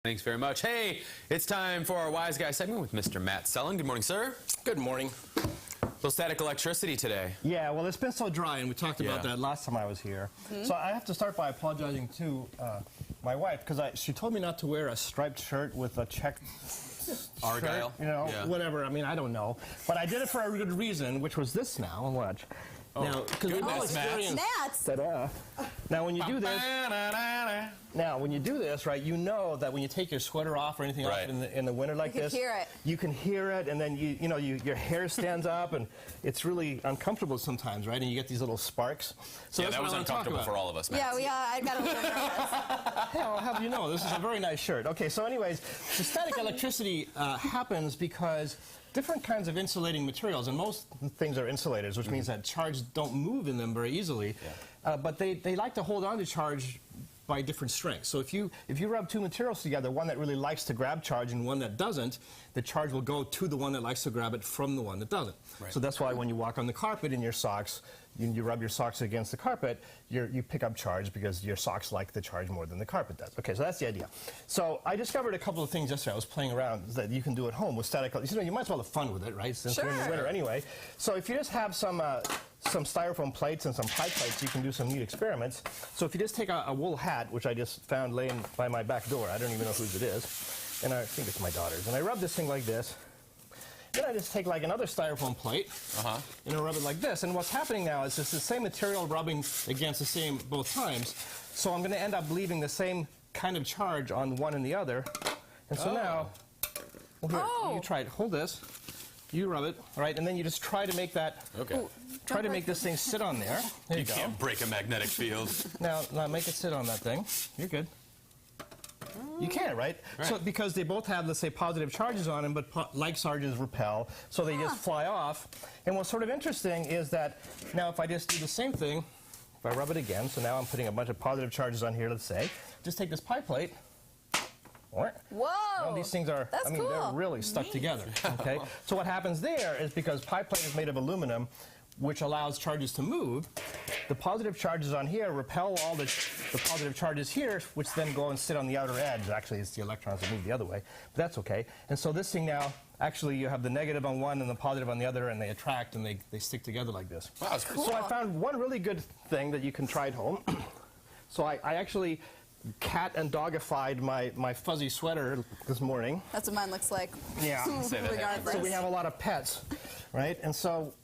Thanks very much. Hey, it's time for our Wise Guy segment with Mr. Matt Sullen. Good morning, sir. Good morning. Little static electricity today. Yeah, well, it's been so dry, and we talked about that last time I was here. So I have to start by apologizing to my wife, because she told me not to wear a striped shirt with a checked Argyle. Shirt, you know, whatever. I mean, I don't know. But I did it for a good reason, which was this now. Watch. Oh, now, because we've all experienced. Now, when you do this, right, you know that when you take your sweater off or anything off in the winter like this, you can hear it, and then your hair stands up, and it's really uncomfortable sometimes, right? And you get these little sparks. So yeah, that was uncomfortable for all of us, Matt. Yeah, I got a little nervous. Hey, I'll have you know, this is a very nice shirt. Okay, so anyways, the static electricity happens because different kinds of insulating materials, and most things are insulators, which means that charge don't move in them very easily, but they like to hold on to charge by different strengths. So if you rub two materials together, one that really likes to grab charge and one that doesn't, the charge will go to the one that likes to grab it from the one that doesn't. Right. So that's why when you walk on the carpet in your socks, you rub your socks against the carpet, you pick up charge because your socks like the charge more than the carpet does. Okay, so that's the idea. So I discovered a couple of things yesterday. I was playing around that you can do at home with static. You might as well have fun with it, right? Since we're in the winter anyway. So if you just have some styrofoam plates and some pie plates, you can do some neat experiments. So if you just take a wool hat, which I just found laying by my back door, I don't even know whose it is, and I think it's my daughter's, and I rub this thing like this. Then I just take like another styrofoam plate and I rub it like this. And what's happening now is it's the same material rubbing against the same both times. So I'm going to end up leaving the same kind of charge on one and the other. And so now, well, here, you try it. Hold this. You rub it, all right, and then you just try to make that. Try to make this thing sit on there. There you go. Can't break a magnetic field. Now make it sit on that thing. You're good. You can, right? So because they both have, let's say, positive charges on them, but like charges repel, so they just fly off. And what's sort of interesting is that now if I just do the same thing, if I rub it again, so now I'm putting a bunch of positive charges on here, let's say, just take this pie plate. Whoa! Now, these things are, they're really stuck together, okay? So what happens there is because pie plate is made of aluminum, which allows charges to move, the positive charges on here repel all the positive charges here, which then go and sit on the outer edge. Actually, it's the electrons that move the other way, but that's okay. And so this thing now, actually, you have the negative on one and the positive on the other, and they attract and they stick together like this. Wow, that's cool. So I found one really good thing that you can try at home. So I actually cat and dogified my fuzzy sweater this morning. That's what mine looks like. Yeah. So we have a lot of pets, right? And so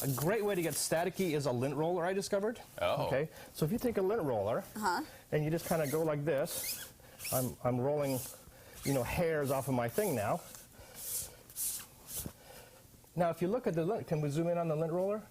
a great way to get staticky is a lint roller, I discovered. Okay. So if you take a lint roller and you just kind of go like this, I'm rolling, hairs off of my thing now. Now if you look at the lint, can we zoom in on the lint roller?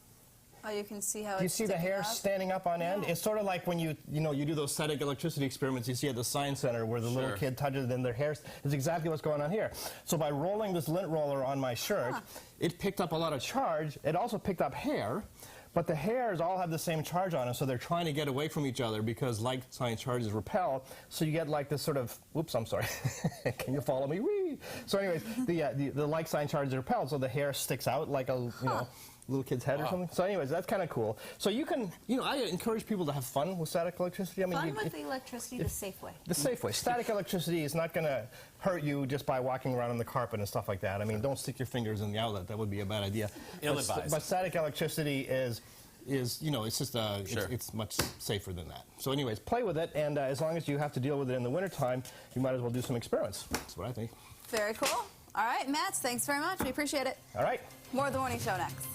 Oh, you can see how Do you see the hair standing up on end? It's sort of like when you do those static electricity experiments you see at the science center where the little kid touches it and their hair. It's exactly what's going on here. So by rolling this lint roller on my shirt, it picked up a lot of charge. It also picked up hair, but the hairs all have the same charge on them, so they're trying to get away from each other because like sign charges repel. So you get like this sort of, oops, I'm sorry. Can you follow me? Whee! So anyways, the like sign charges repel, so the hair sticks out like a, little kid's head or something. So anyways, that's kind of cool. So you can, I encourage people to have fun with static electricity. I mean, fun with the electricity the safe way. The safe way. Static electricity is not going to hurt you just by walking around on the carpet and stuff like that. I mean, don't stick your fingers in the outlet. That would be a bad idea. Ill-advised. But static electricity is it's just it's much safer than that. So anyways, play with it, and as long as you have to deal with it in the wintertime, you might as well do some experiments. That's what I think. Very cool. All right, Matt, thanks very much. We appreciate it. All right. More of The Morning Show next.